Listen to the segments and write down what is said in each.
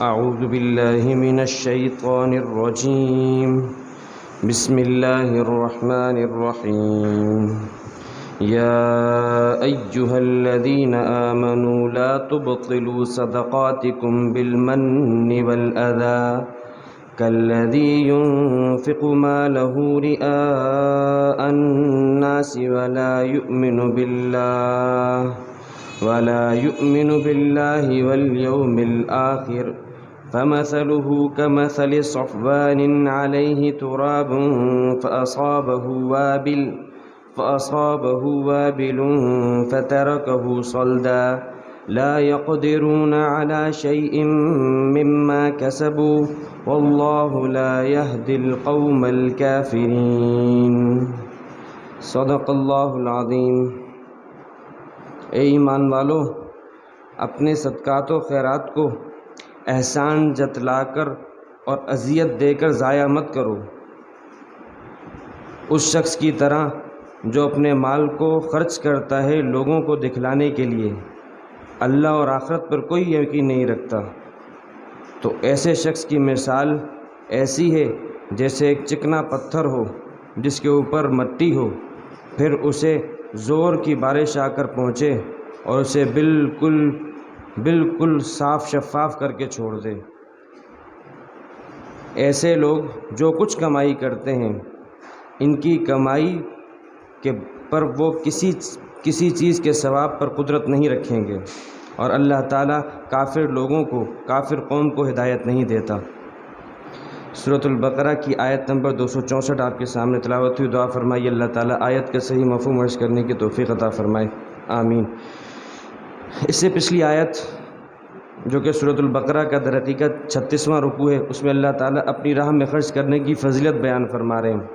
أعوذ بالله من الشيطان الرجيم. بسم الله الرحمن الرحيم. يا أيها الذين آمنوا لا تبطلوا صدقاتكم بالمن والأذى كالذي ينفق ماله رئاء الناس ولا يؤمن بالله واليوم الآخر فمثله كمثل صفوان عليه تراب فأصابه وابل فتركه صلدا لا يقدرون على شيء مما كسبوا والله لا يهدي القوم الكافرين. صدق اللہ العظیم. اے ایمان والو، اپنے صدقات و خیرات کو احسان جتلا کر اور اذیت دے کر ضائع مت کرو، اس شخص کی طرح جو اپنے مال کو خرچ کرتا ہے لوگوں کو دکھلانے کے لیے، اللہ اور آخرت پر کوئی یقین نہیں رکھتا. تو ایسے شخص کی مثال ایسی ہے جیسے ایک چکنا پتھر ہو جس کے اوپر مٹی ہو، پھر اسے زور کی بارش آ کر پہنچے اور اسے بالکل صاف شفاف کر کے چھوڑ دے. ایسے لوگ جو کچھ کمائی کرتے ہیں، ان کی کمائی کے پر وہ کسی چیز کے ثواب پر قدرت نہیں رکھیں گے، اور اللہ تعالیٰ کافر لوگوں کو، کافر قوم کو ہدایت نہیں دیتا. سورۃ البقرہ کی آیت نمبر 264 آپ کے سامنے تلاوت ہوئی. دعا فرمائیے اللہ تعالیٰ آیت کے صحیح مفہوم عرض کرنے کی توفیق عطا فرمائے، آمین. اس سے پچھلی آیت جو کہ سورۃ البقرہ کا در حقیقت 36واں رکوع ہے، اس میں اللہ تعالیٰ اپنی راہ میں خرچ کرنے کی فضیلت بیان فرما رہے ہیں.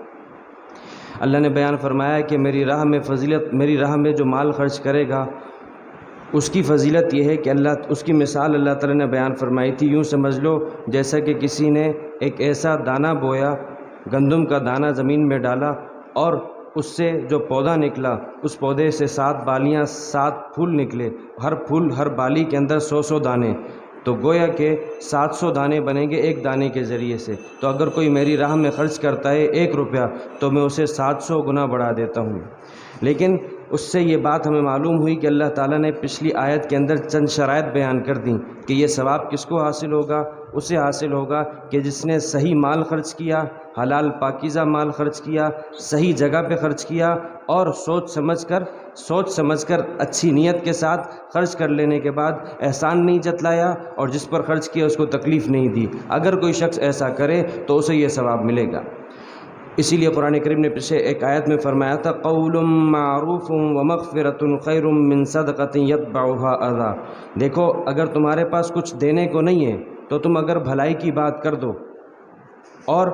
اللہ نے بیان فرمایا کہ میری راہ میں جو مال خرچ کرے گا اس کی فضیلت یہ ہے کہ اس کی مثال اللہ تعالیٰ نے بیان فرمائی تھی. یوں سمجھ لو جیسا کہ کسی نے ایک ایسا دانہ بویا، گندم کا دانہ زمین میں ڈالا، اور اس سے جو پودا نکلا، اس پودے سے 7 بالیاں، 7 پھول نکلے، ہر بالی کے اندر 100 دانے، تو گویا کہ 700 دانے بنیں گے ایک دانے کے ذریعے سے. تو اگر کوئی میری راہ میں خرچ کرتا ہے 1 روپیہ تو میں اسے 700 گنا بڑھا دیتا ہوں. لیکن اس سے یہ بات ہمیں معلوم ہوئی کہ اللہ تعالیٰ نے پچھلی آیت کے اندر چند شرائط بیان کر دیں کہ یہ ثواب کس کو حاصل ہوگا. اسے حاصل ہوگا کہ جس نے صحیح مال خرچ کیا، حلال پاکیزہ مال خرچ کیا، صحیح جگہ پہ خرچ کیا، اور سوچ سمجھ کر اچھی نیت کے ساتھ خرچ کر لینے کے بعد احسان نہیں جتلایا، اور جس پر خرچ کیا اس کو تکلیف نہیں دی. اگر کوئی شخص ایسا کرے تو اسے یہ ثواب ملے گا. اسی لیے قرآن کریم نے پچھلے ایک آیت میں فرمایا تھا قول معروف ومغفرۃ خیر من صدقۃ یتبعها اذی. دیکھو اگر تمہارے پاس کچھ دینے کو نہیں ہے تو تم اگر بھلائی کی بات کر دو، اور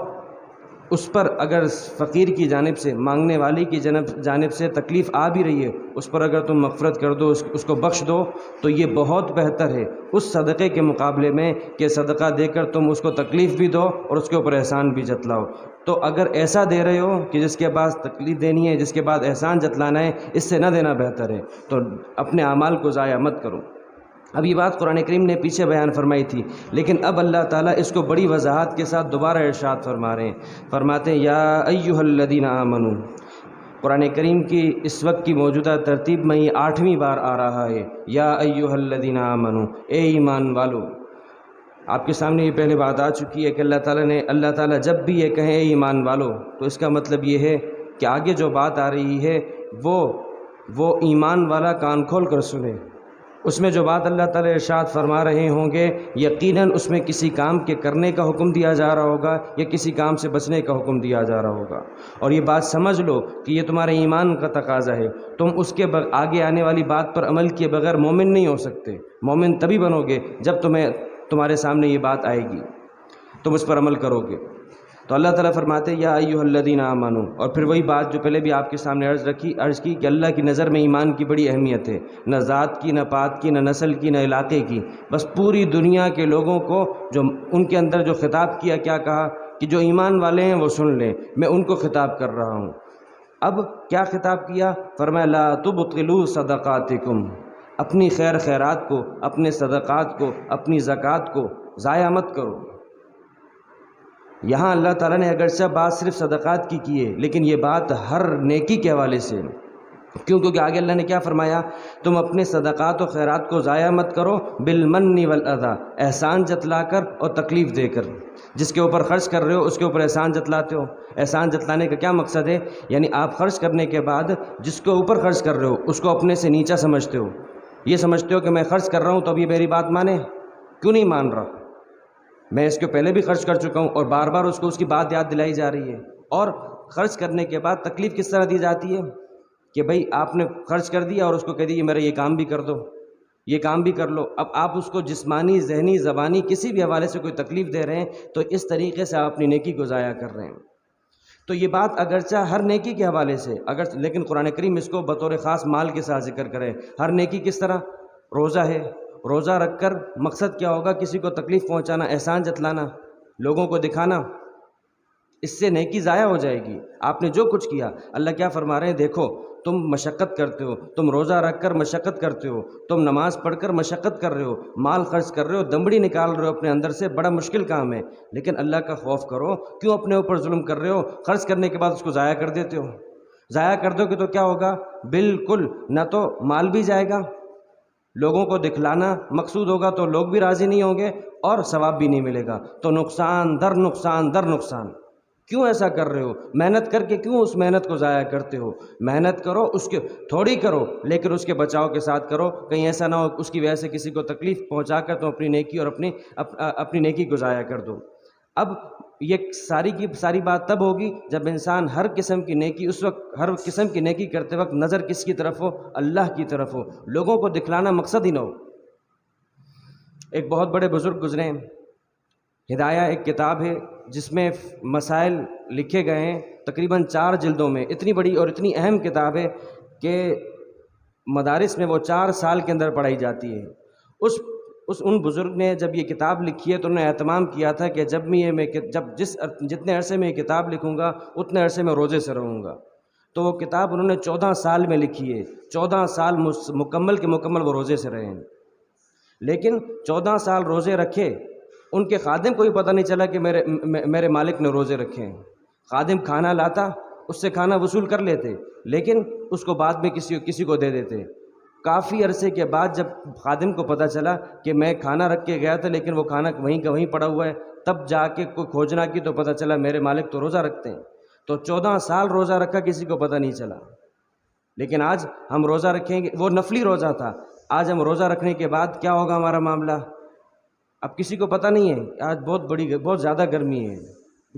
اس پر اگر فقیر کی جانب سے، مانگنے والی کی جانب سے تکلیف آ بھی رہی ہے، اس پر اگر تم مغفرت کر دو، اس کو بخش دو، تو یہ بہت بہتر ہے اس صدقے کے مقابلے میں کہ صدقہ دے کر تم اس کو تکلیف بھی دو اور اس کے اوپر احسان بھی جتلاؤ. تو اگر ایسا دے رہے ہو کہ جس کے بعد تکلیف دینی ہے، جس کے بعد احسان جتلانا ہے، اس سے نہ دینا بہتر ہے. تو اپنے اعمال کو ضائع مت کرو. اب یہ بات قرآن کریم نے پیچھے بیان فرمائی تھی، لیکن اب اللہ تعالیٰ اس کو بڑی وضاحت کے ساتھ دوبارہ ارشاد فرما رہے ہیں. فرماتے ہیں یا ایھا الذین آمنوا. قرآن کریم کی اس وقت کی موجودہ ترتیب میں یہ 8ویں بار آ رہا ہے یا ایھا الذین آمنوا، اے ایمان والو. آپ کے سامنے یہ پہلے بات آ چکی ہے کہ اللہ تعالیٰ جب بھی یہ کہیں اے ایمان والو، تو اس کا مطلب یہ ہے کہ آگے جو بات آ رہی ہے وہ ایمان والا کان کھول کر سنے. اس میں جو بات اللہ تعالیٰ ارشاد فرما رہے ہوں گے، یقیناً اس میں کسی کام کے کرنے کا حکم دیا جا رہا ہوگا یا کسی کام سے بچنے کا حکم دیا جا رہا ہوگا. اور یہ بات سمجھ لو کہ یہ تمہارے ایمان کا تقاضا ہے. تم اس کے آگے آنے والی بات پر عمل کیے بغیر مومن نہیں ہو سکتے. مومن تبھی بنو گے جب تمہارے سامنے یہ بات آئے گی، تم اس پر عمل کرو گے. تو اللہ تعالیٰ فرماتے ہیں یا ایھا الذین آمنوا، اور پھر وہی بات جو پہلے بھی آپ کے سامنے عرض کی کہ اللہ کی نظر میں ایمان کی بڑی اہمیت ہے، نہ ذات کی، نہ پات کی، نہ نسل کی، نہ علاقے کی، بس پوری دنیا کے لوگوں کو جو ان کے اندر جو خطاب کیا، کیا کہا کہ جو ایمان والے ہیں وہ سن لیں، میں ان کو خطاب کر رہا ہوں. اب کیا خطاب کیا؟ فرمایا لا تبطلوا صدقاتکم، اپنی خیرات کو، اپنے صدقات کو، اپنی زکوٰۃ کو ضائع مت کرو۔ یہاں اللہ تعالیٰ نے اگرچہ بات صرف صدقات کی ہے، لیکن یہ بات ہر نیکی کے حوالے سے، کیونکہ آگے اللہ نے کیا فرمایا، تم اپنے صدقات و خیرات کو ضائع مت کرو بالمن والاذی، احسان جتلا کر اور تکلیف دے کر۔ جس کے اوپر خرچ کر رہے ہو اس کے اوپر احسان جتلاتے ہو۔ احسان جتلانے کا کیا مقصد ہے؟ یعنی آپ خرچ کرنے کے بعد جس کے اوپر خرچ کر رہے ہو اس کو اپنے سے نیچا سمجھتے ہو، یہ سمجھتے ہو کہ میں خرچ کر رہا ہوں تو اب یہ میری بات مانے، کیوں نہیں مان رہا، میں اس کے پہلے بھی خرچ کر چکا ہوں اور بار بار اس کو اس کی بات یاد دلائی جا رہی ہے۔ اور خرچ کرنے کے بعد تکلیف کس طرح دی جاتی ہے کہ بھائی آپ نے خرچ کر دیا اور اس کو کہہ دیجیے میرا یہ کام بھی کر دو، یہ کام بھی کر لو۔ اب آپ اس کو جسمانی، ذہنی، زبانی کسی بھی حوالے سے کوئی تکلیف دے رہے ہیں تو اس طریقے سے آپ اپنی نیکی کو ضائع کر رہے ہیں۔ تو یہ بات اگرچہ ہر نیکی کے حوالے سے لیکن قرآن کریم اس کو بطور خاص مال کے ساتھ ذکر کرے۔ ہر نیکی کس طرح؟ روزہ ہے، روزہ رکھ کر مقصد کیا ہوگا؟ کسی کو تکلیف پہنچانا، احسان جتلانا، لوگوں کو دکھانا، اس سے نیکی ضائع ہو جائے گی۔ آپ نے جو کچھ کیا، اللہ کیا فرما رہے ہیں، دیکھو تم مشقت کرتے ہو، تم روزہ رکھ کر مشقت کرتے ہو، تم نماز پڑھ کر مشقت کر رہے ہو، مال خرچ کر رہے ہو، دمڑی نکال رہے ہو اپنے اندر سے، بڑا مشکل کام ہے، لیکن اللہ کا خوف کرو۔ کیوں اپنے اوپر ظلم کر رہے ہو؟ خرچ کرنے کے بعد اس کو ضائع کر دیتے ہو۔ ضائع کر دو گے تو کیا ہوگا؟ بالکل نہ تو مال بھی جائے گا، لوگوں کو دکھلانا مقصود ہوگا تو لوگ بھی راضی نہیں ہوں گے اور ثواب بھی نہیں ملے گا، تو نقصان در نقصان در نقصان۔ کیوں ایسا کر رہے ہو؟ محنت کر کے کیوں اس محنت کو ضائع کرتے ہو؟ محنت کرو، اس کے تھوڑی کرو لیکن اس کے بچاؤ کے ساتھ کرو، کہیں ایسا نہ ہو اس کی وجہ سے کسی کو تکلیف پہنچا کر تم اپنی نیکی اور اپنی نیکی کو ضائع کر دو۔ اب یہ ساری کی ساری بات تب ہوگی جب انسان ہر قسم کی نیکی، اس وقت ہر قسم کی نیکی کرتے وقت نظر کس کی طرف ہو؟ اللہ کی طرف ہو، لوگوں کو دکھلانا مقصد ہی نہ ہو۔ ایک بہت بڑے بزرگ گزرے ہیں، ہدایہ ایک کتاب ہے جس میں مسائل لکھے گئے ہیں، تقریباً 4 جلدوں میں، اتنی بڑی اور اتنی اہم کتاب ہے کہ مدارس میں وہ 4 سال کے اندر پڑھائی جاتی ہے۔ ان بزرگ نے جب یہ کتاب لکھی ہے تو انہوں نے اہتمام کیا تھا کہ جتنے عرصے میں یہ کتاب لکھوں گا اتنے عرصے میں روزے سے رہوں گا، تو وہ کتاب انہوں نے 14 سال میں لکھی ہے۔ 14 سال مکمل کے مکمل وہ روزے سے رہے ہیں، لیکن 14 سال روزے رکھے، ان کے خادم کو بھی پتہ نہیں چلا کہ میرے مالک نے روزے رکھے ہیں۔ خادم کھانا لاتا، اس سے کھانا وصول کر لیتے، لیکن اس کو بعد میں کسی کو دے دیتے۔ کافی عرصے کے بعد جب خادم کو پتہ چلا کہ میں کھانا رکھ کے گیا تھا لیکن وہ کھانا وہیں کا وہیں پڑا ہوا ہے، تب جا کے کوئی کھوجنا کی تو پتہ چلا میرے مالک تو روزہ رکھتے ہیں۔ تو 14 سال روزہ رکھا، کسی کو پتہ نہیں چلا۔ لیکن آج ہم روزہ رکھیں گے، وہ نفلی روزہ تھا، آج ہم روزہ رکھنے کے بعد کیا ہوگا ہمارا معاملہ؟ اب کسی کو پتہ نہیں ہے۔ آج بہت زیادہ گرمی ہے،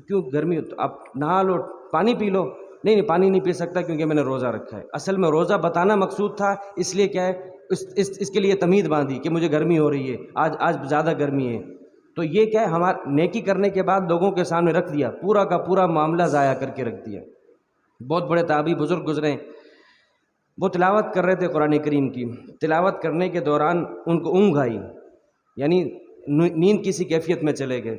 کیوں گرمی؟ تو آپ نہا لو، پانی پی لو۔ نہیں پانی نہیں پی سکتا کیونکہ میں نے روزہ رکھا ہے۔ اصل میں روزہ بتانا مقصود تھا، اس لیے کیا ہے اس کے لیے تمہید باندھی کہ مجھے گرمی ہو رہی ہے، آج زیادہ گرمی ہے۔ تو یہ کیا ہے، ہمارا نیکی کرنے کے بعد لوگوں کے سامنے رکھ دیا، پورا کا پورا معاملہ ضائع کر کے رکھ دیا۔ بہت بڑے تابعی بزرگ گزرے ہیں، وہ تلاوت کر رہے تھے قرآن کریم کی، تلاوت کرنے کے دوران ان کو اونگ آئی، یعنی نیند کسی کیفیت میں چلے گئے۔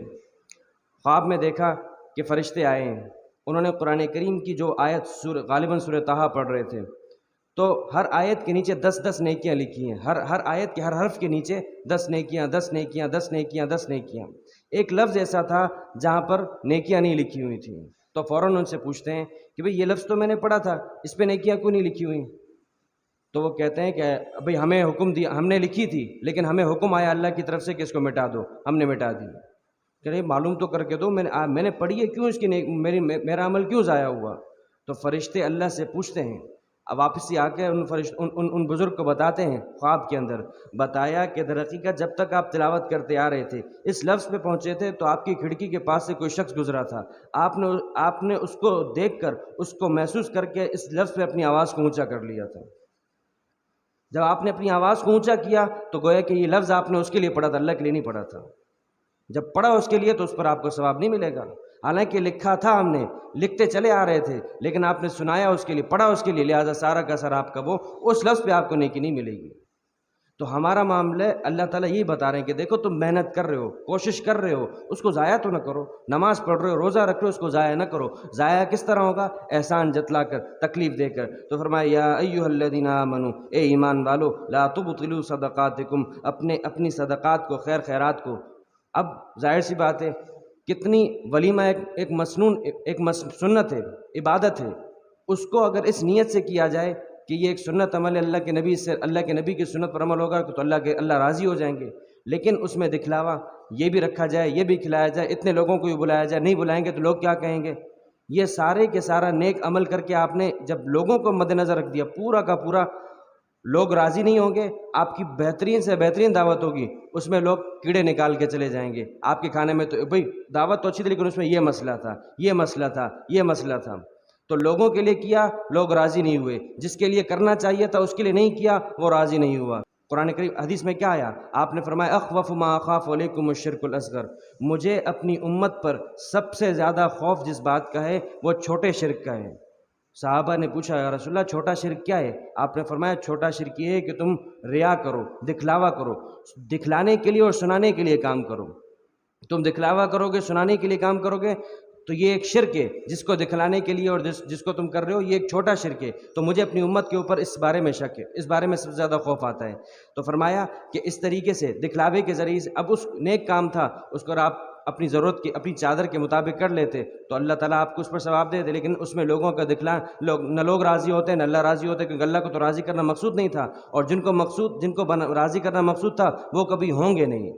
خواب میں دیکھا کہ فرشتے آئے ہیں، انہوں نے قرآن کریم کی جو آیت غالباً سورہ طٰہٰ پڑھ رہے تھے، تو ہر آیت کے نیچے 10 نیکیاں لکھی ہیں، ہر آیت کے ہر حرف کے نیچے 10 نیکیاں 10 نیکیاں 10 نیکیاں 10 نیکیاں۔ ایک لفظ ایسا تھا جہاں پر نیکیاں نہیں لکھی ہوئی تھیں، تو فوراً ان سے پوچھتے ہیں کہ بھئی یہ لفظ تو میں نے پڑھا تھا، اس پہ نیکیاں کیوں نہیں لکھی ہوئی؟ تو وہ کہتے ہیں کہ بھئی ہمیں حکم دیا، ہم نے لکھی تھی لیکن ہمیں حکم آیا اللہ کی طرف سے کہ اس کو مٹا دو، ہم نے مٹا دی۔ کہ نہیں معلوم تو کر کے دو، میں نے پڑھی ہے، کیوں اس کی میرا عمل کیوں ضائع ہوا؟ تو فرشتے اللہ سے پوچھتے ہیں، اب واپس سے آ کے ان بزرگ کو بتاتے ہیں، خواب کے اندر بتایا کہ در حقیقت جب تک آپ تلاوت کرتے آ رہے تھے، اس لفظ پہ پہنچے تھے تو آپ کی کھڑکی کے پاس سے کوئی شخص گزرا تھا، آپ نے اس کو دیکھ کر، اس کو محسوس کر کے اس لفظ پہ اپنی آواز کو اونچا کر لیا تھا۔ جب آپ نے اپنی آواز کو اونچا کیا تو گویا کہ یہ لفظ آپ نے اس کے لیے پڑھا تھا، اللہ کے لیے نہیں پڑھا تھا۔ جب پڑھا اس کے لیے تو اس پر آپ کو ثواب نہیں ملے گا، حالانکہ لکھا تھا، ہم نے لکھتے چلے آ رہے تھے، لیکن آپ نے سنایا اس کے لیے، پڑھا اس کے لیے، لہٰذا سارا کا سارا آپ کا وہ اس لفظ پہ آپ کو نیکی نہیں ملے گی۔ تو ہمارا معاملہ اللہ تعالیٰ یہی بتا رہے ہیں کہ دیکھو تم محنت کر رہے ہو، کوشش کر رہے ہو، اس کو ضائع تو نہ کرو، نماز پڑھ رہے ہو، روزہ رکھ رہے ہو، اس کو ضائع نہ کرو۔ ضائع کس طرح ہوگا؟ احسان جتلا کر، تکلیف دے کر۔ تو فرمایا یا ایھا الذین آمنوا، اے ایمان والو، لا تبطلوا صدقاتکم، اپنی صدقات کو، خیرات کو اب ظاہر سی بات ہے کتنی ولیمہ ایک مسنون سنت ہے، عبادت ہے، اس کو اگر اس نیت سے کیا جائے کہ یہ ایک سنت عمل ہے، اللہ کے نبی کی سنت پر عمل ہوگا تو اللہ راضی ہو جائیں گے، لیکن اس میں دکھلاوا یہ بھی رکھا جائے، یہ بھی کھلایا جائے، اتنے لوگوں کو بھی بلایا جائے، نہیں بلائیں گے تو لوگ کیا کہیں گے، یہ سارے کے سارا نیک عمل کر کے آپ نے جب لوگوں کو مد نظر رکھ دیا، پورا کا پورا لوگ راضی نہیں ہوں گے، آپ کی بہترین سے بہترین دعوت ہوگی، اس میں لوگ کیڑے نکال کے چلے جائیں گے، آپ کے کھانے میں تو بھئی دعوت تو اچھی تھی لیکن اس میں یہ مسئلہ تھا، یہ مسئلہ تھا، یہ مسئلہ تھا، تو لوگوں کے لیے کیا، لوگ راضی نہیں ہوئے، جس کے لیے کرنا چاہیے تھا اس کے لیے نہیں کیا، وہ راضی نہیں ہوا۔ قرآن کریم حدیث میں کیا آیا؟ آپ نے فرمایا اخوف ما اخاف علیکم الشرک الاصغر، مجھے اپنی امت پر سب سے زیادہ خوف جس بات کا ہے وہ چھوٹے شرک کا ہے۔ صحابہ نے پوچھا یا رسول اللہ چھوٹا شرک کیا ہے؟ آپ نے فرمایا چھوٹا شرک یہ ہے کہ تم ریا کرو، دکھلاوا کرو، دکھلانے کے لیے اور سنانے کے لیے کام کرو، تم دکھلاوا کرو گے، سنانے کے لیے کام کرو گے تو یہ ایک شرک ہے، جس کو دکھلانے کے لیے اور جس کو تم کر رہے ہو یہ ایک چھوٹا شرک ہے، تو مجھے اپنی امت کے اوپر اس بارے میں شک ہے، اس بارے میں سب سے زیادہ خوف آتا ہے۔ تو فرمایا کہ اس طریقے سے دکھلاوے کے ذریعے سے اب اس نیک کام تھا اس کو آپ اپنی ضرورت کی اپنی چادر کے مطابق کر لیتے تو اللہ تعالیٰ آپ کو اس پر ثواب دے دے، لیکن اس میں لوگوں کا نہ لوگ راضی ہوتے ہیں نہ اللہ راضی ہوتے، کیونکہ اللہ کو تو راضی کرنا مقصود نہیں تھا، اور جن کو راضی کرنا مقصود تھا وہ کبھی ہوں گے نہیں،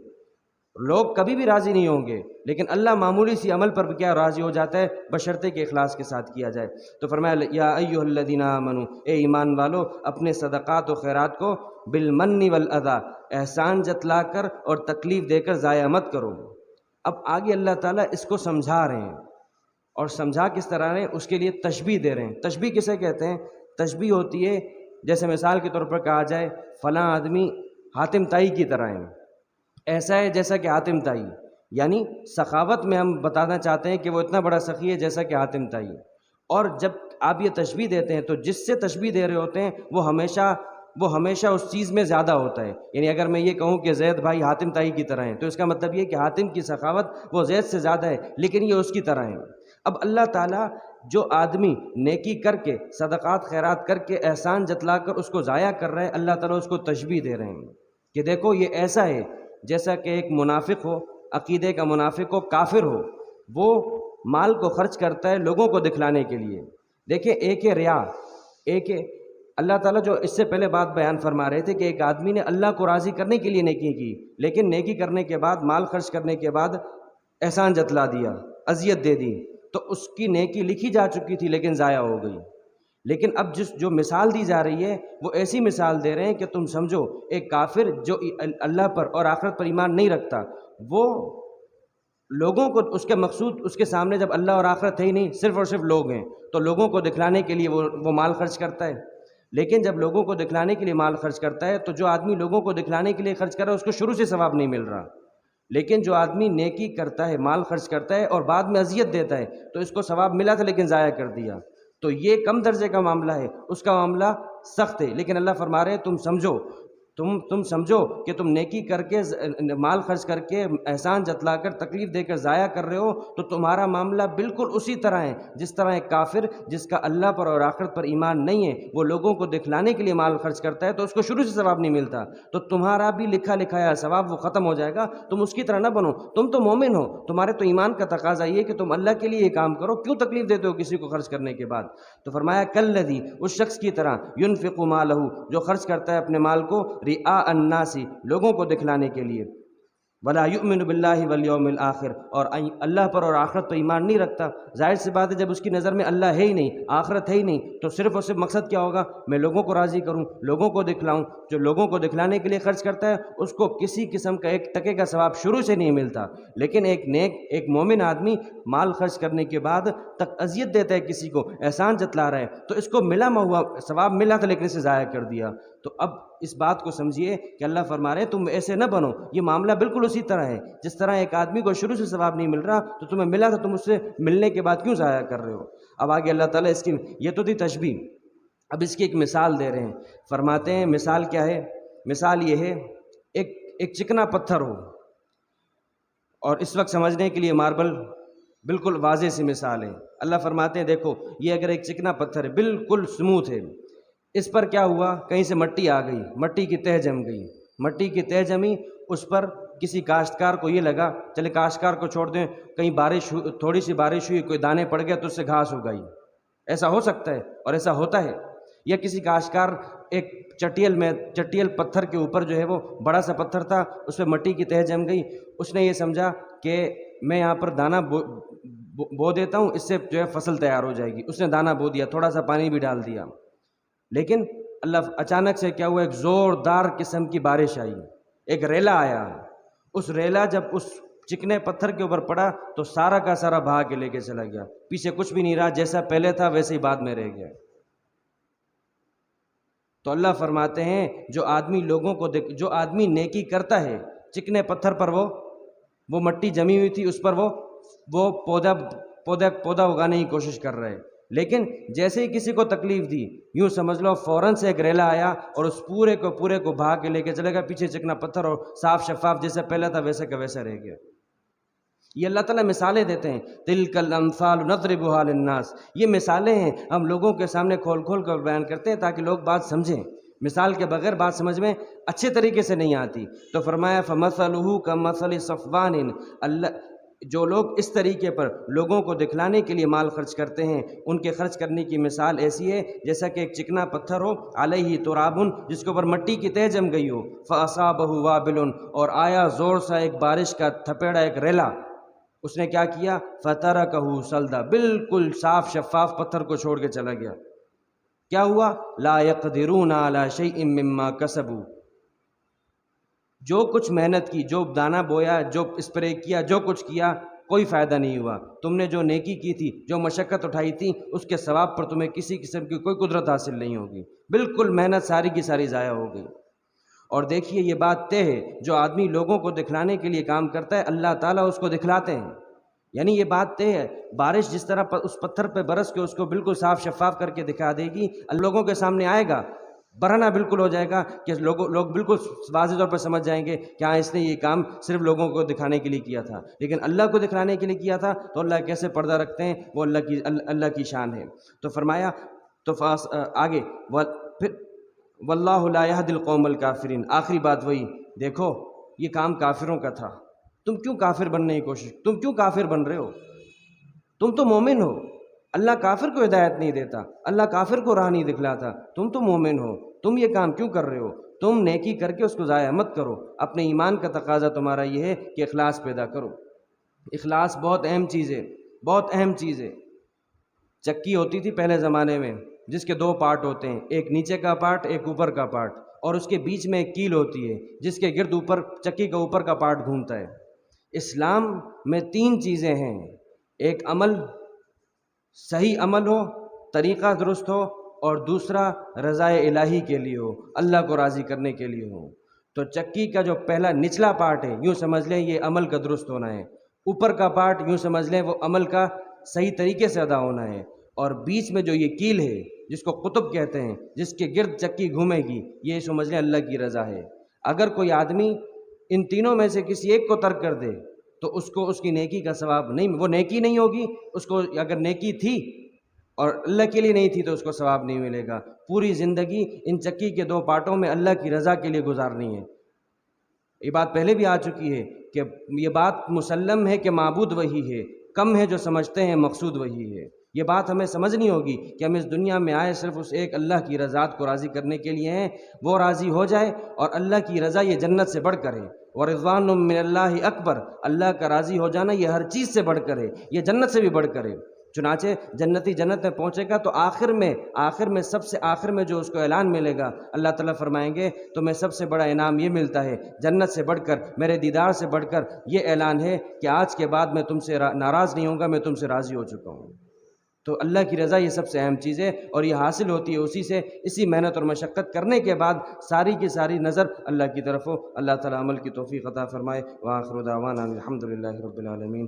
لوگ کبھی بھی راضی نہیں ہوں گے، لیکن اللہ معمولی سی عمل پر بھی کیا راضی ہو جاتا ہے، بشرطے کہ اخلاص کے ساتھ کیا جائے۔ تو فرمایا یا ایھا الذین آمنوا، اے ایمان والو اپنے صدقات و خیرات کو بالمن والاذی، احسان جتلا کر اور تکلیف دے کر ضائع مت کرو۔ اب آگے اللہ تعالیٰ اس کو سمجھا رہے ہیں، اور سمجھا کس طرح رہے ہیں، اس کے لیے تشبیہ دے رہے ہیں۔ تشبیہ کسے کہتے ہیں؟ تشبیہ ہوتی ہے جیسے مثال کے طور پر کہا جائے فلاں آدمی حاتم طائی کی طرح ہے، ایسا ہے جیسا کہ حاتم طائی، یعنی سخاوت میں ہم بتانا چاہتے ہیں کہ وہ اتنا بڑا سخی ہے جیسا کہ حاتم طائی، اور جب آپ یہ تشبیہ دیتے ہیں تو جس سے تشبیہ دے رہے ہوتے ہیں وہ ہمیشہ اس چیز میں زیادہ ہوتا ہے، یعنی اگر میں یہ کہوں کہ زید بھائی حاتم طائی کی طرح ہیں تو اس کا مطلب یہ کہ حاتم کی سخاوت وہ زید سے زیادہ ہے، لیکن یہ اس کی طرح ہے۔ اب اللہ تعالیٰ جو آدمی نیکی کر کے صدقات خیرات کر کے احسان جتلا کر اس کو ضائع کر رہے ہیں، اللہ تعالیٰ اس کو تشبیہ دے رہے ہیں کہ دیکھو یہ ایسا ہے جیسا کہ ایک منافق ہو، عقیدے کا منافق ہو، کافر ہو، وہ مال کو خرچ کرتا ہے لوگوں کو دکھلانے کے لیے۔ دیکھیں ایک ہے ریا، ایک ہے اللہ تعالیٰ جو اس سے پہلے بات بیان فرما رہے تھے کہ ایک آدمی نے اللہ کو راضی کرنے کے لیے نیکی کی، لیکن نیکی کرنے کے بعد مال خرچ کرنے کے بعد احسان جتلا دیا، اذیت دے دی، تو اس کی نیکی لکھی جا چکی تھی لیکن ضائع ہو گئی۔ لیکن اب جو مثال دی جا رہی ہے وہ ایسی مثال دے رہے ہیں کہ تم سمجھو ایک کافر جو اللہ پر اور آخرت پر ایمان نہیں رکھتا، وہ لوگوں کو اس کے مقصود اس کے سامنے جب اللہ اور آخرت ہے ہی نہیں، صرف اور صرف لوگ ہیں، تو لوگوں کو دکھلانے کے لیے وہ مال خرچ کرتا ہے۔ لیکن جب لوگوں کو دکھلانے کے لیے مال خرچ کرتا ہے تو جو آدمی لوگوں کو دکھلانے کے لیے خرچ کر رہا ہے اس کو شروع سے ثواب نہیں مل رہا، لیکن جو آدمی نیکی کرتا ہے، مال خرچ کرتا ہے اور بعد میں اذیت دیتا ہے تو اس کو ثواب ملا تھا لیکن ضائع کر دیا، تو یہ کم درجے کا معاملہ ہے، اس کا معاملہ سخت ہے۔ لیکن اللہ فرما رہے ہیں تم سمجھو کہ تم نیکی کر کے مال خرچ کر کے احسان جتلا کر تکلیف دے کر ضائع کر رہے ہو تو تمہارا معاملہ بالکل اسی طرح ہے جس طرح ایک کافر جس کا اللہ پر اور آخرت پر ایمان نہیں ہے، وہ لوگوں کو دکھلانے کے لیے مال خرچ کرتا ہے تو اس کو شروع سے ثواب نہیں ملتا، تو تمہارا بھی لکھا لکھایا ثواب وہ ختم ہو جائے گا۔ تم اس کی طرح نہ بنو، تم تو مومن ہو، تمہارے تو ایمان کا تقاضا یہ کہ تم اللہ کے لیے یہ کام کرو، کیوں تکلیف دیتے ہو کسی کو خرچ کرنے کے بعد؟ تو فرمایا کالذی، اس شخص کی طرح ينفق مالہ، جو خرچ کرتا ہے اپنے مال کو رئاء الناس، لوگوں کو دکھلانے کے لیے، ولا یؤمن باللہ والیوم الآخر، اور اللہ پر اور آخرت پر ایمان نہیں رکھتا۔ ظاہر سی بات ہے جب اس کی نظر میں اللہ ہے ہی نہیں، آخرت ہے ہی نہیں، تو صرف اور صرف مقصد کیا ہوگا؟ میں لوگوں کو راضی کروں، لوگوں کو دکھلاؤں۔ جو لوگوں کو دکھلانے کے لیے خرچ کرتا ہے اس کو کسی قسم کا ایک ٹکے کا ثواب شروع سے نہیں ملتا، لیکن ایک مومن آدمی مال خرچ کرنے کے بعد تک اذیت دیتا ہے، کسی کو احسان جتلا رہا ہے، تو اس کو ثواب ملا تھا لیکن اسے ضائع کر دیا۔ تو اب اس بات کو سمجھیے کہ اللہ فرما رہے ہیں تم ایسے نہ بنو، یہ معاملہ بالکل اسی طرح ہے جس طرح ایک آدمی کو شروع سے ثواب نہیں مل رہا تو تمہیں ملا تھا، تم اس سے ملنے کے بعد کیوں ضائع کر رہے ہو؟ اب آگے اللہ تعالیٰ اس کی یہ تو تھی تشبیہ، اب اس کی ایک مثال دے رہے ہیں۔ فرماتے ہیں مثال کیا ہے؟ مثال یہ ہے ایک چکنا پتھر ہو، اور اس وقت سمجھنے کے لیے ماربل بالکل واضح سی مثال ہے۔ اللہ فرماتے ہیں دیکھو یہ اگر ایک چکنا پتھر ہے بالکل سموتھ ہے، اس پر کیا ہوا؟ کہیں سے مٹی آ گئی، مٹی کی تہ جم گئی، مٹی کی تہ جمی، اس پر کسی کاشتکار کو یہ لگا چلے کاشتکار کو چھوڑ دیں، کہیں بارش تھوڑی سی بارش ہوئی، کوئی دانے پڑ گیا تو اس سے گھاس اگائی، ایسا ہو سکتا ہے اور ایسا ہوتا ہے؟ یا کسی کاشتکار ایک چٹیل پتھر کے اوپر جو ہے وہ بڑا سا پتھر تھا، اس پہ مٹی کی تہ جم گئی، اس نے یہ سمجھا کہ میں یہاں پر دانہ بو دیتا ہوں، اس سے جو ہے فصل تیار ہو جائے گی، اس نے دانہ بو دیا، تھوڑا سا پانی بھی ڈال دیا، لیکن اللہ اچانک سے کیا ہوا، ایک زوردار قسم کی بارش آئی، ایک ریلا آیا، اس ریلا جب اس چکنے پتھر کے اوپر پڑا تو سارا کا سارا بہا کے لے کے چلا گیا، پیچھے کچھ بھی نہیں رہا، جیسا پہلے تھا ویسے ہی بعد میں رہ گیا۔ تو اللہ فرماتے ہیں جو آدمی نیکی کرتا ہے، چکنے پتھر پر وہ مٹی جمی ہوئی تھی، اس پر وہ پودا اگانے کی کوشش کر رہے، لیکن جیسے ہی کسی کو تکلیف دی، یوں سمجھ لو فوراً سے ایک ریلا آیا اور اس پورے کو بہا کے لے کے چلے گا، پیچھے چکنا پتھر اور صاف شفاف جیسے پہلے تھا ویسے کا ویسا رہ گیا۔ یہ اللہ تعالیٰ مثالیں دیتے ہیں، تلک الامثال نضربها للناس، یہ مثالیں ہیں، ہم لوگوں کے سامنے کھول کر بیان کرتے ہیں تاکہ لوگ بات سمجھیں، مثال کے بغیر بات سمجھ میں اچھے طریقے سے نہیں آتی۔ تو فرمایا فمثلہ کمثل صفوان، اللہ جو لوگ اس طریقے پر لوگوں کو دکھلانے کے لیے مال خرچ کرتے ہیں، ان کے خرچ کرنے کی مثال ایسی ہے جیسا کہ ایک چکنا پتھر ہو، علیہ تراب، جس کے اوپر مٹی کی تہ جم گئی ہو، فاصابہ وابل، اور آیا زور سا ایک بارش کا تھپیڑا، ایک ریلا، اس نے کیا کیا، فترکہ صلدا، بالکل صاف شفاف پتھر کو چھوڑ کے چلا گیا۔ کیا ہوا، لا یقدرون علی شیء مما کسبوا، جو کچھ محنت کی، جو دانہ بویا، جو اسپرے کیا، جو کچھ کیا، کوئی فائدہ نہیں ہوا۔ تم نے جو نیکی کی تھی، جو مشقت اٹھائی تھی، اس کے ثواب پر تمہیں کسی قسم کی کوئی قدرت حاصل نہیں ہوگی، بالکل محنت ساری کی ساری ضائع ہو گئی۔ اور دیکھیے یہ بات طے ہے، جو آدمی لوگوں کو دکھلانے کے لیے کام کرتا ہے اللہ تعالیٰ اس کو دکھلاتے ہیں، یعنی یہ بات طے ہے، بارش جس طرح اس پتھر پہ برس کے اس کو بالکل صاف شفاف کر کے دکھا دے گی، لوگوں کے سامنے آئے گا، برہنہ بالکل ہو جائے گا کہ لوگ بالکل واضح طور پر سمجھ جائیں گے کہ ہاں اس نے یہ کام صرف لوگوں کو دکھانے کے لیے کیا تھا، لیکن اللہ کو دکھلانے کے لیے کیا تھا، تو اللہ کیسے پردہ رکھتے ہیں، وہ اللہ کی شان ہے۔ تو فرمایا، تو آگے پھر واللہ لا یہدی القوم الکافرین، آخری بات وہی، دیکھو یہ کام کافروں کا تھا، تم کیوں کافر بننے کی کوشش، تم کیوں کافر بن رہے ہو، تم تو مومن ہو، اللہ کافر کو ہدایت نہیں دیتا، اللہ کافر کو راہ نہیں دکھلاتا، تم تو مومن ہو، تم یہ کام کیوں کر رہے ہو، تم نیکی کر کے اس کو ضائع مت کرو، اپنے ایمان کا تقاضا تمہارا یہ ہے کہ اخلاص پیدا کرو۔ اخلاص بہت اہم چیز ہے، بہت اہم چیز ہے۔ چکی ہوتی تھی پہلے زمانے میں جس کے دو پارٹ ہوتے ہیں، ایک نیچے کا پارٹ، ایک اوپر کا پارٹ، اور اس کے بیچ میں ایک کیل ہوتی ہے جس کے گرد اوپر چکی کا اوپر کا پارٹ گھومتا ہے۔ اسلام میں تین چیزیں ہیں، ایک عمل، صحیح عمل ہو، طریقہ درست ہو، اور دوسرا رضا الہی کے لیے ہو، اللہ کو راضی کرنے کے لیے ہو۔ تو چکی کا جو پہلا نچلا پارٹ ہے، یوں سمجھ لیں یہ عمل کا درست ہونا ہے، اوپر کا پارٹ یوں سمجھ لیں وہ عمل کا صحیح طریقے سے ادا ہونا ہے، اور بیچ میں جو یہ کیل ہے جس کو قطب کہتے ہیں، جس کے گرد چکی گھومے گی، یہ سمجھ لیں اللہ کی رضا ہے۔ اگر کوئی آدمی ان تینوں میں سے کسی ایک کو ترک کر دے تو اس کو اس کی نیکی کا ثواب نہیں، وہ نیکی نہیں ہوگی، اس کو اگر نیکی تھی اور اللہ کے لیے نہیں تھی تو اس کو ثواب نہیں ملے گا۔ پوری زندگی ان چکی کے دو پارٹوں میں اللہ کی رضا کے لیے گزارنی ہے۔ یہ بات پہلے بھی آ چکی ہے کہ یہ بات مسلم ہے کہ معبود وہی ہے، کم ہے جو سمجھتے ہیں مقصود وہی ہے۔ یہ بات ہمیں سمجھنی ہوگی کہ ہم اس دنیا میں آئے صرف اس ایک اللہ کی رضات کو راضی کرنے کے لیے ہیں، وہ راضی ہو جائے، اور اللہ کی رضا یہ جنت سے بڑھ کر ہے، ورضوان من اللہ اکبر، اللہ کا راضی ہو جانا یہ ہر چیز سے بڑھ کر ہے، یہ جنت سے بھی بڑھ کر ہے۔ چنانچہ جنتی جنت میں پہنچے گا تو آخر میں سب سے آخر میں جو اس کو اعلان ملے گا، اللہ تعالیٰ فرمائیں گے تمہیں سب سے بڑا انعام یہ ملتا ہے، جنت سے بڑھ کر، میرے دیدار سے بڑھ کر یہ اعلان ہے کہ آج کے بعد میں تم سے ناراض نہیں ہوں گا، میں تم سے راضی ہو چکا ہوں۔ تو اللہ کی رضا یہ سب سے اہم چیز ہے، اور یہ حاصل ہوتی ہے اسی سے، اسی محنت اور مشقت کرنے کے بعد ساری کی ساری نظر اللہ کی طرف ہو۔ اللہ تعالیٰ عمل کی توفیق عطا فرمائے۔ وآخر دعوانا الحمد للہ رب العالمین۔